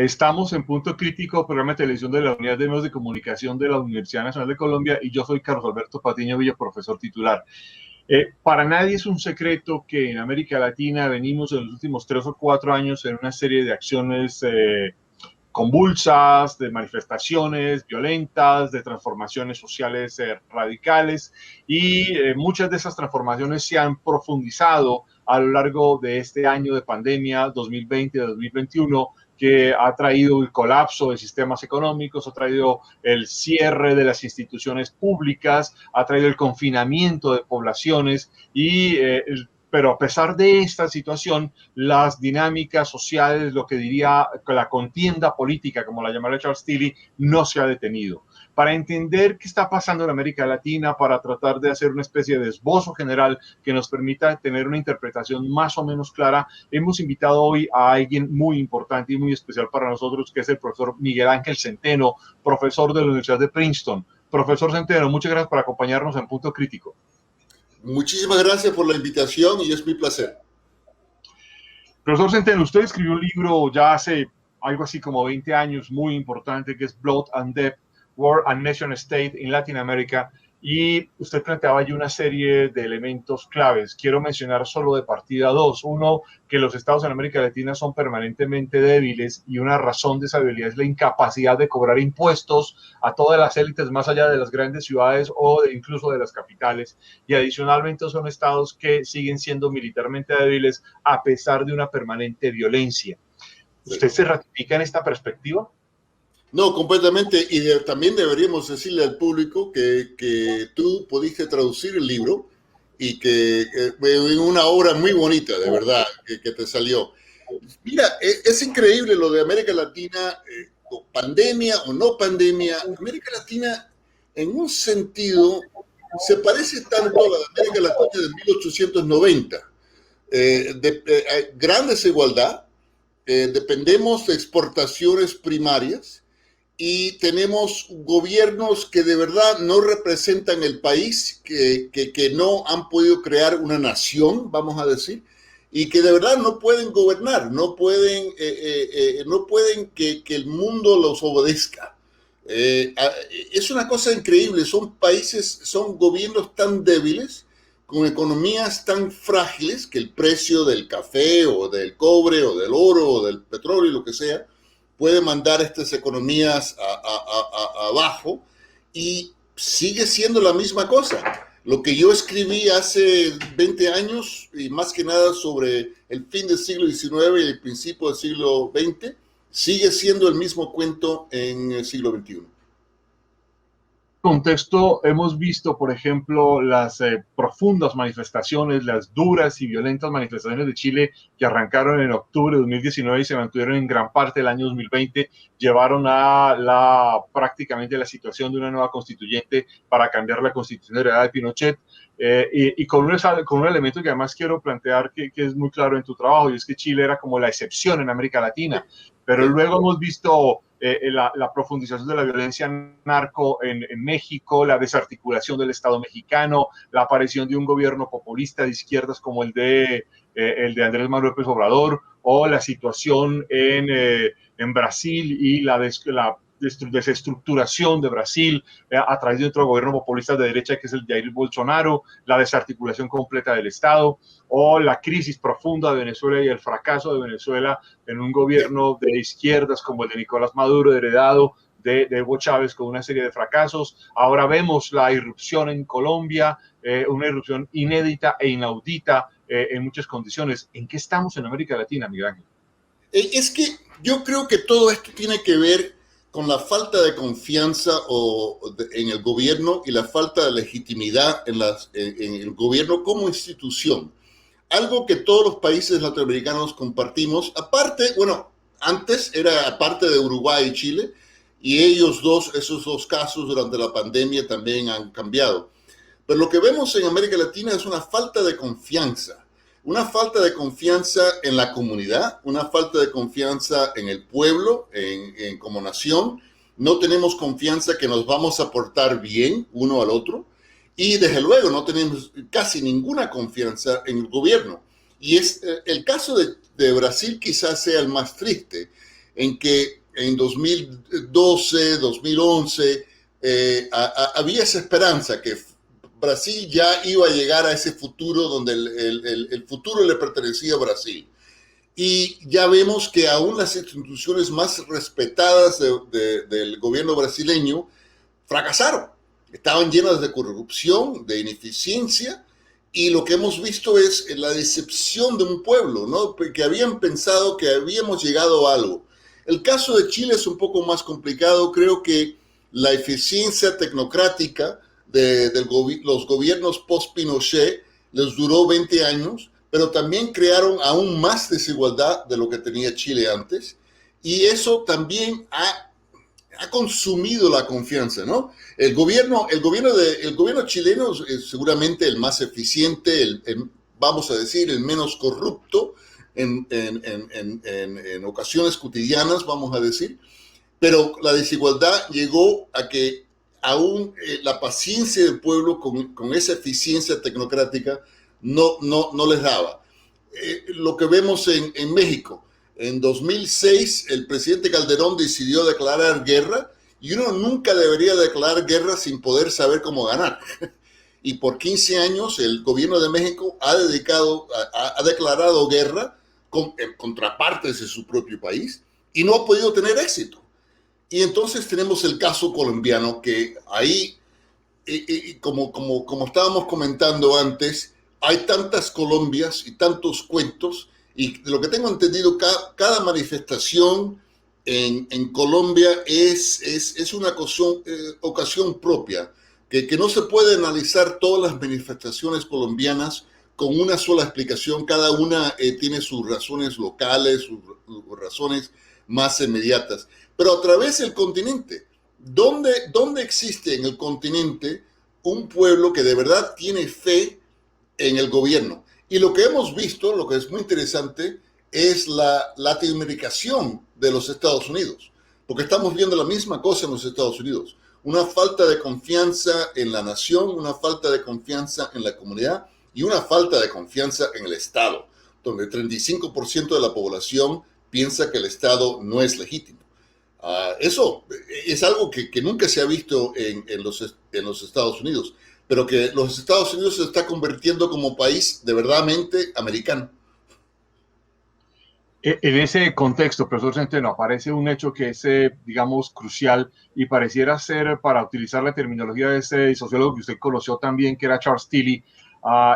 Estamos en Punto Crítico, programa de televisión de la Unidad de Medios de Comunicación de la Universidad Nacional de Colombia, y yo soy Carlos Alberto Patiño Villa, profesor titular. Para nadie es un secreto que en América Latina venimos en los últimos 3 o 4 años en una serie de acciones convulsas, de manifestaciones violentas, de transformaciones sociales radicales, y muchas de esas transformaciones se han profundizado a lo largo de este año de pandemia 2020-2021, que ha traído el colapso de sistemas económicos, ha traído el cierre de las instituciones públicas, ha traído el confinamiento de poblaciones pero a pesar de esta situación, las dinámicas sociales, lo que diría la contienda política, como la llamaría Charles Tilly, no se ha detenido. Para entender qué está pasando en América Latina, para tratar de hacer una especie de esbozo general que nos permita tener una interpretación más o menos clara, hemos invitado hoy a alguien muy importante y muy especial para nosotros, que es el profesor Miguel Ángel Centeno, profesor de la Universidad de Princeton. Profesor Centeno, muchas gracias por acompañarnos en Punto Crítico. Muchísimas gracias por la invitación y es mi placer. Profesor Centeno, usted escribió un libro ya hace algo así como 20 años, muy importante, que es Blood and Death, War and Nation State in Latin America, y usted planteaba allí una serie de elementos claves. Quiero mencionar solo de partida dos. Uno, que los estados en América Latina son permanentemente débiles, y una razón de esa debilidad es la incapacidad de cobrar impuestos a todas las élites más allá de las grandes ciudades o incluso de las capitales, y adicionalmente son estados que siguen siendo militarmente débiles a pesar de una permanente violencia. ¿Usted se ratifica en esta perspectiva? No, completamente. Y también deberíamos decirle al público que tú pudiste traducir el libro y que en una obra muy bonita, de verdad, que te salió. Mira, es increíble lo de América Latina, pandemia o no pandemia. América Latina, en un sentido, se parece tanto a la de América Latina de 1890. Gran desigualdad, dependemos de exportaciones primarias y tenemos gobiernos que de verdad no representan el país, que no han podido crear una nación, vamos a decir, y que de verdad no pueden gobernar, no pueden que el mundo los obedezca. Es una cosa increíble, son países, son gobiernos tan débiles, con economías tan frágiles, que el precio del café o del cobre o del oro o del petróleo, lo que sea, puede mandar estas economías abajo, y sigue siendo la misma cosa. Lo que yo escribí hace 20 años, y más que nada sobre el fin del siglo XIX y el principio del siglo XX, sigue siendo el mismo cuento en el siglo XXI. Contexto, hemos visto, por ejemplo, las profundas manifestaciones, las duras y violentas manifestaciones de Chile, que arrancaron en octubre de 2019 y se mantuvieron en gran parte del año 2020, llevaron a prácticamente la situación de una nueva constituyente para cambiar la constitución heredada de Pinochet, y con un elemento que además quiero plantear que es muy claro en tu trabajo, y es que Chile era como la excepción en América Latina, pero luego hemos visto la profundización de la violencia narco en México, la desarticulación del Estado mexicano, la aparición de un gobierno populista de izquierdas como el de Andrés Manuel López Obrador, o la situación en Brasil y la desestructuración de Brasil a través de otro gobierno populista de derecha que es el de Jair Bolsonaro, la desarticulación completa del Estado, o la crisis profunda de Venezuela y el fracaso de Venezuela en un gobierno de izquierdas como el de Nicolás Maduro, heredado de Evo Chávez, con una serie de fracasos. Ahora vemos la irrupción en Colombia, una irrupción inédita e inaudita en muchas condiciones. ¿En qué estamos en América Latina, Miguel Ángel? Es que yo creo que todo esto tiene que ver con la falta de confianza en el gobierno y la falta de legitimidad en el gobierno como institución. Algo que todos los países latinoamericanos compartimos, aparte, bueno, antes era aparte de Uruguay y Chile, y esos dos casos durante la pandemia también han cambiado. Pero lo que vemos en América Latina es una falta de confianza en la comunidad, una falta de confianza en el pueblo, como nación. No tenemos confianza que nos vamos a portar bien uno al otro, y desde luego no tenemos casi ninguna confianza en el gobierno. Y el caso de Brasil quizás sea el más triste. en que en 2012, 2011, había esa esperanza que Brasil ya iba a llegar a ese futuro donde el futuro le pertenecía a Brasil. Y ya vemos que aún las instituciones más respetadas del gobierno brasileño fracasaron. Estaban llenas de corrupción, de ineficiencia, y lo que hemos visto es la decepción de un pueblo, ¿no? Que habían pensado que habíamos llegado a algo. El caso de Chile es un poco más complicado. Creo que la eficiencia tecnocrática los gobiernos post-Pinochet les duró 20 años, pero también crearon aún más desigualdad de lo que tenía Chile antes, y eso también ha consumido la confianza, ¿no? El gobierno chileno es seguramente el más eficiente, vamos a decir, el menos corrupto en ocasiones cotidianas, vamos a decir, pero la desigualdad llegó a que aún la paciencia del pueblo con esa eficiencia tecnocrática no les daba. Lo que vemos en México. En 2006, el presidente Calderón decidió declarar guerra, y uno nunca debería declarar guerra sin poder saber cómo ganar. Y por 15 años el gobierno de México ha declarado guerra en contrapartes de su propio país y no ha podido tener éxito. Y entonces tenemos el caso colombiano, que ahí, como estábamos comentando antes, hay tantas Colombias y tantos cuentos, y de lo que tengo entendido, cada manifestación en Colombia es una ocasión propia, que no se puede analizar todas las manifestaciones colombianas con una sola explicación. Cada una tiene sus razones locales, sus razones más inmediatas. Pero a través del continente, ¿dónde existe en el continente un pueblo que de verdad tiene fe en el gobierno? Y lo que hemos visto, lo que es muy interesante, es la latinoamericación de los Estados Unidos, porque estamos viendo la misma cosa en los Estados Unidos. Una falta de confianza en la nación, una falta de confianza en la comunidad y una falta de confianza en el Estado, donde el 35% de la población piensa que el Estado no es legítimo. Eso es algo que nunca se ha visto en los Estados Unidos, pero que los Estados Unidos se está convirtiendo como país de verdadmente americano. En ese contexto, profesor Centeno, aparece un hecho que es, digamos, crucial y pareciera ser, para utilizar la terminología de ese sociólogo que usted conoció también, que era Charles Tilly.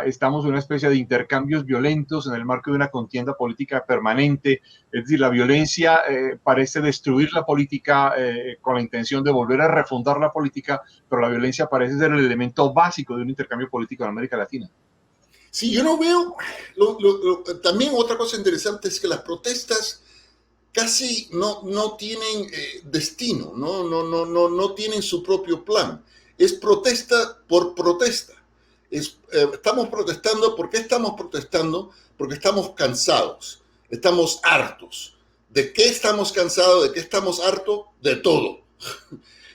Estamos en una especie de intercambios violentos en el marco de una contienda política permanente. Es decir, la violencia parece destruir la política con la intención de volver a refundar la política, pero la violencia parece ser el elemento básico de un intercambio político en América Latina. Sí, yo no veo. También otra cosa interesante es que las protestas casi no tienen destino, no tienen su propio plan. Es protesta por protesta. Estamos protestando. ¿Por qué estamos protestando? Porque estamos cansados, estamos hartos. ¿De qué estamos cansados? ¿De qué estamos hartos? De todo.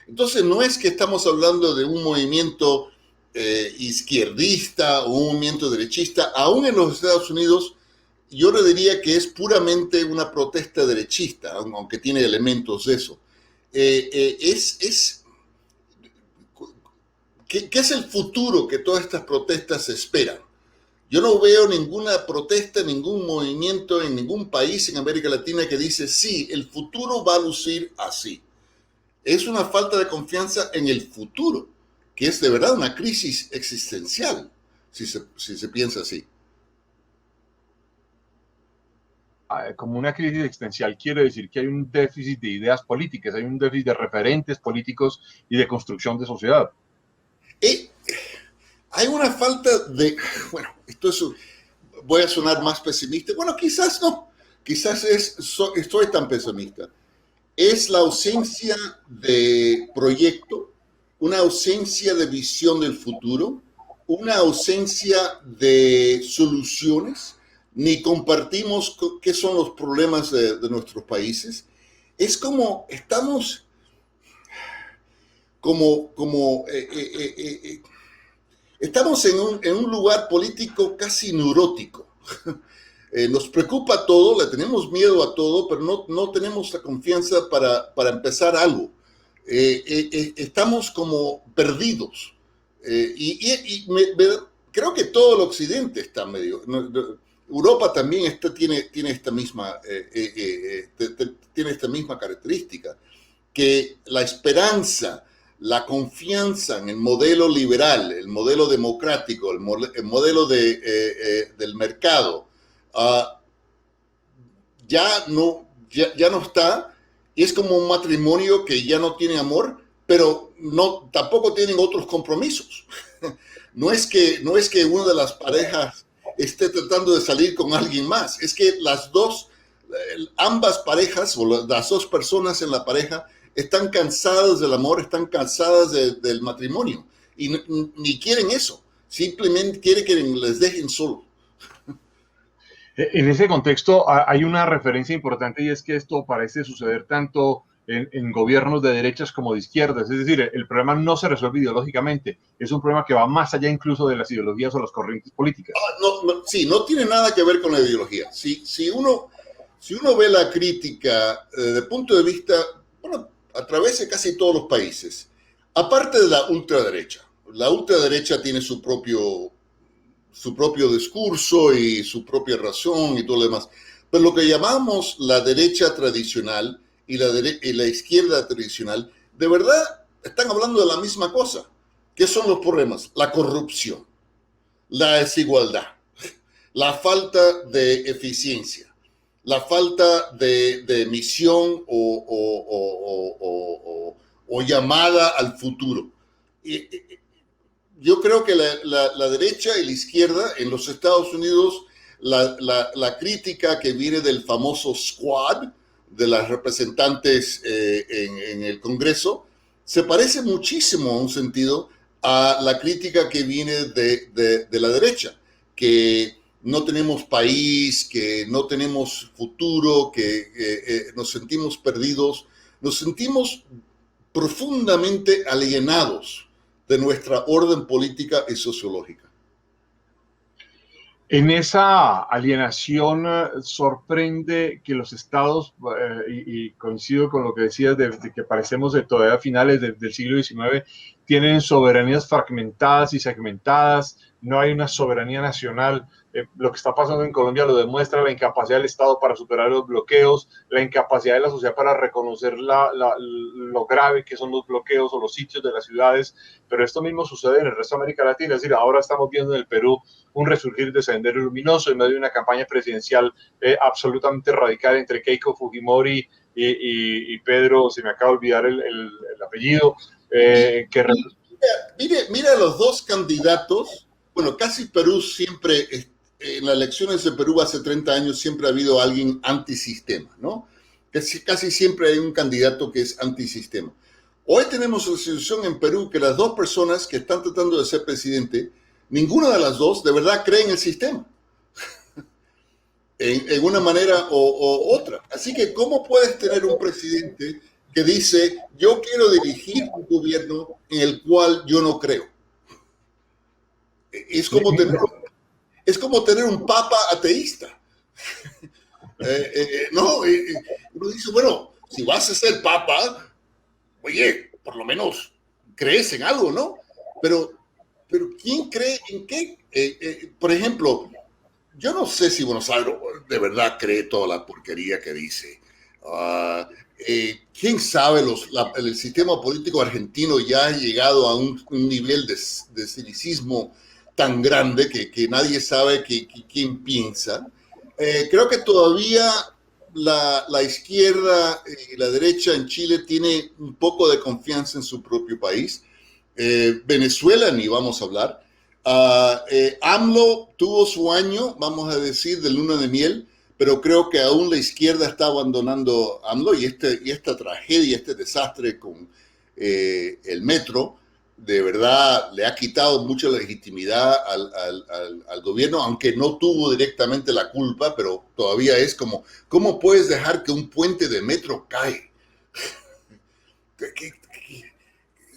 Entonces no es que estamos hablando de un movimiento izquierdista o un movimiento derechista. Aún en los Estados Unidos, yo le diría que es puramente una protesta derechista, aunque tiene elementos de eso. ¿Qué es el futuro que todas estas protestas esperan? Yo no veo ninguna protesta, ningún movimiento en ningún país en América Latina que dice, sí, el futuro va a lucir así. Es una falta de confianza en el futuro, que es de verdad una crisis existencial, si se piensa así. Como una crisis existencial quiere decir que hay un déficit de ideas políticas, hay un déficit de referentes políticos y de construcción de sociedad. Hay una falta de, bueno, voy a sonar más pesimista, bueno, quizás no, quizás estoy tan pesimista. Es la ausencia de proyecto, una ausencia de visión del futuro, una ausencia de soluciones, ni compartimos qué son los problemas de nuestros países. Es como estamos estamos en un lugar político casi neurótico. Nos preocupa todo, le tenemos miedo a todo, pero no tenemos la confianza para empezar algo. Estamos como perdidos. Creo que todo el occidente está medio... Europa también tiene esta misma característica, que la esperanza, la confianza en el modelo liberal, el modelo democrático, el modelo del mercado, ya no está, y es como un matrimonio que ya no tiene amor, pero tampoco tienen otros compromisos. No es que una de las parejas esté tratando de salir con alguien más, es que ambas parejas o las dos personas en la pareja están cansadas del amor, están cansadas del matrimonio y ni quieren eso, simplemente quieren que les dejen solo. En ese contexto hay una referencia importante y es que esto parece suceder tanto en gobiernos de derechas como de izquierdas. Es decir, el problema no se resuelve ideológicamente, es un problema que va más allá incluso de las ideologías o las corrientes políticas. No tiene nada que ver con la ideología. Si uno ve la crítica desde el punto de vista, bueno, a través de casi todos los países, aparte de la ultraderecha tiene su propio discurso y su propia razón y todo lo demás. Pero lo que llamamos la derecha tradicional y la izquierda tradicional, de verdad están hablando de la misma cosa. ¿Qué son los problemas? La corrupción, la desigualdad, la falta de eficiencia, la falta de misión o llamada al futuro. Yo creo que la derecha y la izquierda en los Estados Unidos, la crítica que viene del famoso squad, de las representantes en el Congreso, se parece muchísimo a un sentido a la crítica que viene de la derecha, que no tenemos país, que no tenemos futuro, que nos sentimos perdidos, nos sentimos profundamente alienados de nuestra orden política y sociológica. En esa alienación sorprende que los estados, y coincido con lo que decías de que parecemos de todavía finales del siglo XIX, tienen soberanías fragmentadas y segmentadas, no hay una soberanía nacional. Lo que está pasando en Colombia lo demuestra, la incapacidad del Estado para superar los bloqueos, la incapacidad de la sociedad para reconocer lo grave que son los bloqueos o los sitios de las ciudades, pero esto mismo sucede en el resto de América Latina. Es decir, ahora estamos viendo en el Perú un resurgir de Sendero Luminoso en medio de una campaña presidencial absolutamente radical entre Keiko Fujimori y Pedro, se me acaba de olvidar el apellido. Mira los dos candidatos. Bueno, casi Perú siempre, en las elecciones de Perú hace 30 años siempre ha habido alguien antisistema, ¿no? Casi siempre hay un candidato que es antisistema. Hoy tenemos una situación en Perú que las dos personas que están tratando de ser presidente, ninguna de las dos de verdad cree en el sistema, en una manera o otra. Así que, ¿cómo puedes tener un presidente que dice, yo quiero dirigir un gobierno en el cual yo no creo? Es como tener un papa ateísta. Uno dice, bueno, si vas a ser papa, oye, por lo menos crees en algo, ¿no? Pero ¿quién cree en qué? Por ejemplo, yo no sé si Buenos Aires de verdad cree toda la porquería que dice. ¿Quién sabe? El sistema político argentino ya ha llegado a un nivel de cinicismo tan grande que nadie sabe quién piensa. Creo que todavía la izquierda y la derecha en Chile tiene un poco de confianza en su propio país. Venezuela ni vamos a hablar. AMLO tuvo su año, vamos a decir, de luna de miel, pero creo que aún la izquierda está abandonando AMLO y esta tragedia, este desastre con el metro, de verdad le ha quitado mucha legitimidad al gobierno, aunque no tuvo directamente la culpa, pero todavía es como, ¿cómo puedes dejar que un puente de metro cae?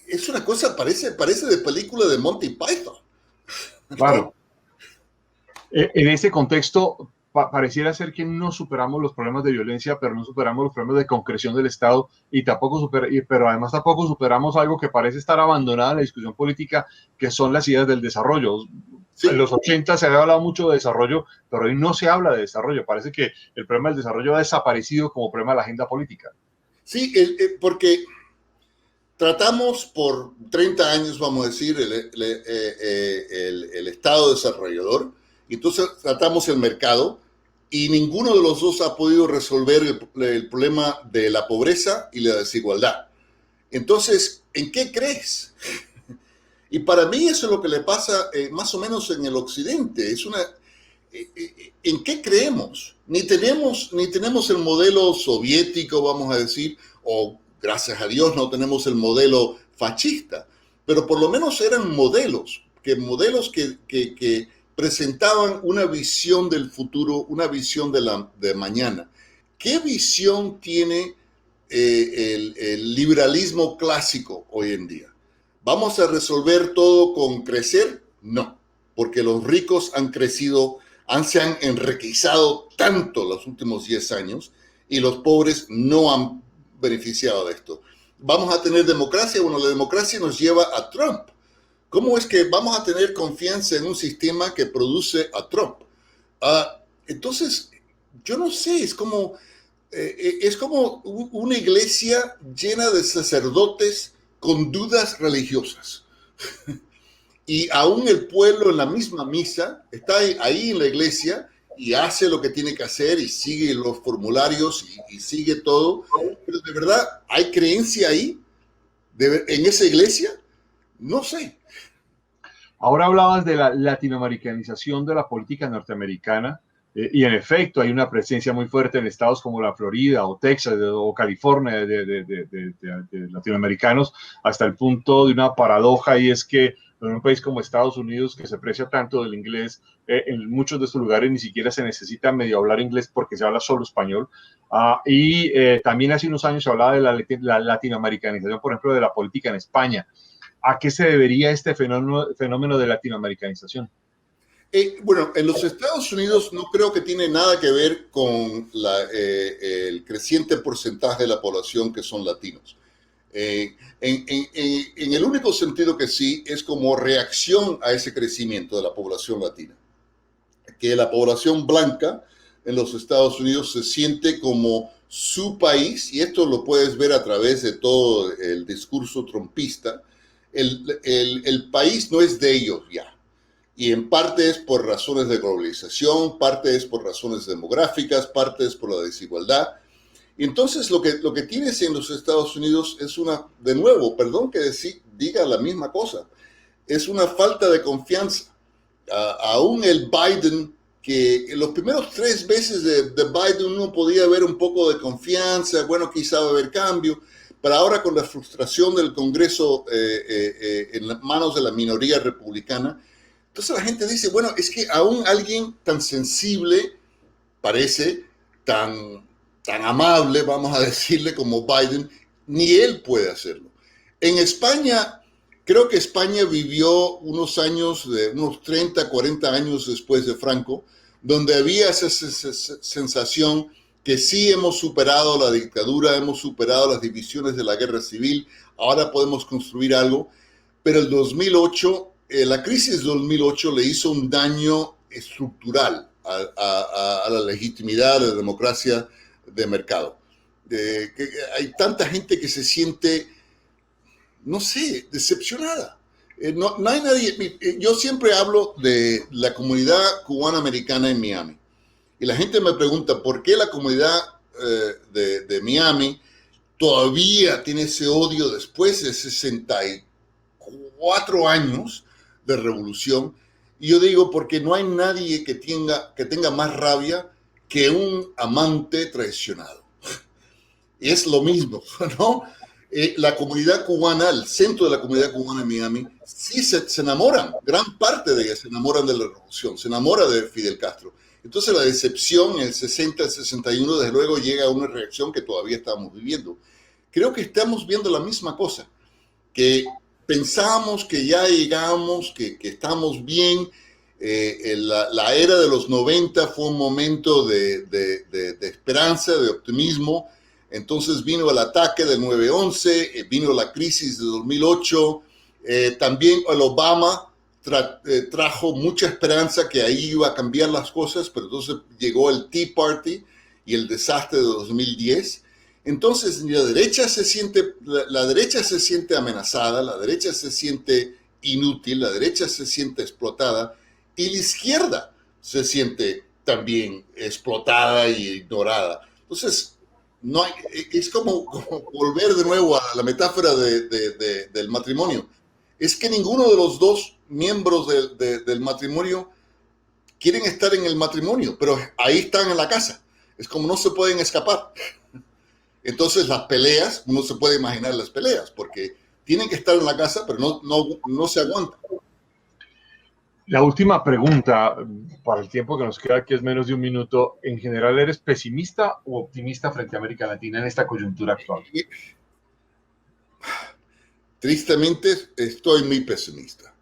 Es una cosa, parece de película de Monty Python. Claro. En ese contexto, pareciera ser que no superamos los problemas de violencia, pero no superamos los problemas de concreción del Estado y pero además tampoco superamos algo que parece estar abandonado en la discusión política, que son las ideas del desarrollo. En Sí, los 80 se había hablado mucho de desarrollo, pero hoy no se habla de desarrollo. Parece que el problema del desarrollo ha desaparecido como problema de la agenda política. sí, porque tratamos por 30 años, vamos a decir, el Estado desarrollador, y entonces tratamos el mercado, y ninguno de los dos ha podido resolver el problema de la pobreza y la desigualdad. Entonces, ¿en qué crees? Y para mí eso es lo que le pasa más o menos en el occidente. ¿En qué creemos? Ni tenemos el modelo soviético, vamos a decir, o gracias a Dios no tenemos el modelo fascista, pero por lo menos eran modelos que presentaban una visión del futuro, una visión de mañana. ¿Qué visión tiene el liberalismo clásico hoy en día? ¿Vamos a resolver todo con crecer? No, porque los ricos han crecido, se han enriquecido tanto los últimos 10 años y los pobres no han beneficiado de esto. ¿Vamos a tener democracia? Bueno, la democracia nos lleva a Trump. ¿Cómo es que vamos a tener confianza en un sistema que produce a Trump? Entonces, yo no sé, es como una iglesia llena de sacerdotes con dudas religiosas. Y aún el pueblo en la misma misa está ahí en la iglesia y hace lo que tiene que hacer y sigue los formularios y sigue todo. Pero de verdad, ¿hay creencia ahí en esa iglesia? No sé. Ahora hablabas de la latinoamericanización de la política norteamericana, y en efecto hay una presencia muy fuerte en estados como la Florida o Texas o California de latinoamericanos, hasta el punto de una paradoja, y es que en un país como Estados Unidos, que se aprecia tanto del inglés, en muchos de estos lugares ni siquiera se necesita medio hablar inglés porque se habla solo español. También hace unos años se hablaba de la latinoamericanización, por ejemplo, de la política en España. ¿A qué se debería este fenómeno de latinoamericanización? Bueno, en los Estados Unidos no creo que tiene nada que ver con el creciente porcentaje de la población que son latinos. En el único sentido que sí es como reacción a ese crecimiento de la población latina, que la población blanca en los Estados Unidos se siente como su país, y esto lo puedes ver a través de todo el discurso trumpista. El país no es de ellos ya, y en parte es por razones de globalización, parte es por razones demográficas, parte es por la desigualdad. Y entonces lo que tienes en los Estados Unidos es de nuevo, perdón que diga la misma cosa, es una falta de confianza. Aún el Biden, que en los primeros 3 meses de Biden uno podía ver un poco de confianza, bueno, quizá va a haber cambio, pero ahora con la frustración del Congreso en las manos de la minoría republicana, entonces la gente dice, bueno, es que aún alguien tan sensible, parece, tan amable, vamos a decirle, como Biden, ni él puede hacerlo. En España, creo que España vivió unos 30, 40 años después de Franco, donde había esa sensación que sí hemos superado la dictadura, hemos superado las divisiones de la guerra civil, ahora podemos construir algo, pero el 2008, la crisis del 2008 le hizo un daño estructural a la legitimidad de la democracia de mercado. Que hay tanta gente que se siente, no sé, decepcionada. No hay nadie. Yo siempre hablo de la comunidad cubana-americana en Miami. Y la gente me pregunta por qué la comunidad de Miami todavía tiene ese odio después de 64 años de revolución. Y yo digo, porque no hay nadie que tenga más rabia que un amante traicionado. Es lo mismo, ¿no? La comunidad cubana, el centro de la comunidad cubana en Miami, sí se enamoran, gran parte de ellas se enamoran de la revolución, se enamora de Fidel Castro. Entonces la decepción en el 60, el 61, desde luego llega a una reacción que todavía estamos viviendo. Creo que estamos viendo la misma cosa, que pensábamos que ya llegamos, que estamos bien, La era de los 90 fue un momento de esperanza, de optimismo. Entonces vino el ataque del 9/11, vino la crisis de 2008, también el Obama trajo mucha esperanza que ahí iba a cambiar las cosas, pero entonces llegó el Tea Party y el desastre de 2010. Entonces la derecha se siente amenazada, la derecha se siente inútil, la derecha se siente explotada y la izquierda se siente también explotada y ignorada. Entonces, no hay, es como volver de nuevo a la metáfora del matrimonio. Es que ninguno de los dos miembros del matrimonio quieren estar en el matrimonio, pero ahí están en la casa. Es como no se pueden escapar. Entonces las peleas, uno se puede imaginar las peleas, porque tienen que estar en la casa, pero no se aguantan. La última pregunta, para el tiempo que nos queda, que es menos de un minuto. En general, ¿eres pesimista o optimista frente a América Latina en esta coyuntura actual? Tristemente, estoy muy pesimista.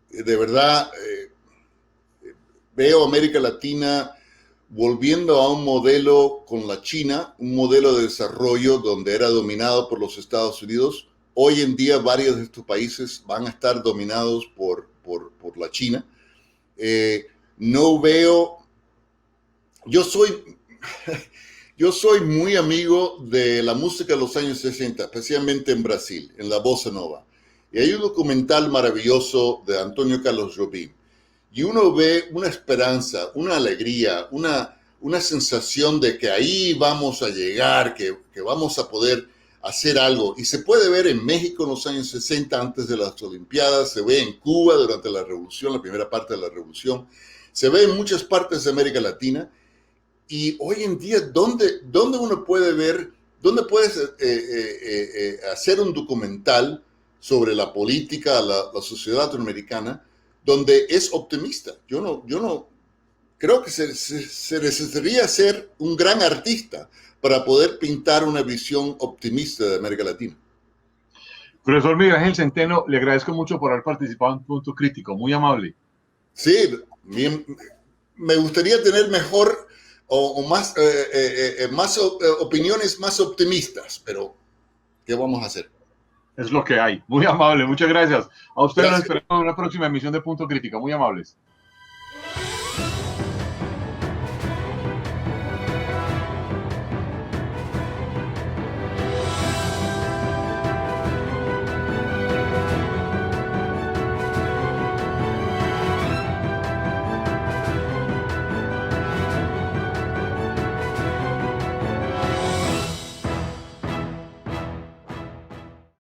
De verdad, veo a América Latina volviendo a un modelo con la China, un modelo de desarrollo donde era dominado por los Estados Unidos. Hoy en día varios de estos países van a estar dominados por la China. No veo... Yo soy muy amigo de la música de los años 60, especialmente en Brasil, en la bossa nova. Y hay un documental maravilloso de Antonio Carlos Jobim. Y uno ve una esperanza, una alegría, una sensación de que ahí vamos a llegar, que vamos a poder hacer algo. Y se puede ver en México en los años 60, antes de las Olimpiadas, se ve en Cuba durante la Revolución, la primera parte de la Revolución, se ve en muchas partes de América Latina. Y hoy en día, ¿dónde uno puede ver, dónde puedes hacer un documental sobre la política, la sociedad latinoamericana, donde es optimista? Yo no creo que se necesitaría ser un gran artista para poder pintar una visión optimista de América Latina. Profesor Miguel Ángel Centeno, le agradezco mucho por haber participado en Punto Crítico, muy amable. Sí, me gustaría tener mejor o más opiniones más optimistas, pero ¿qué vamos a hacer? Es lo que hay. Muy amable, muchas gracias. A ustedes nos Gracias. esperamos en una próxima emisión de Punto Crítico. Muy amables.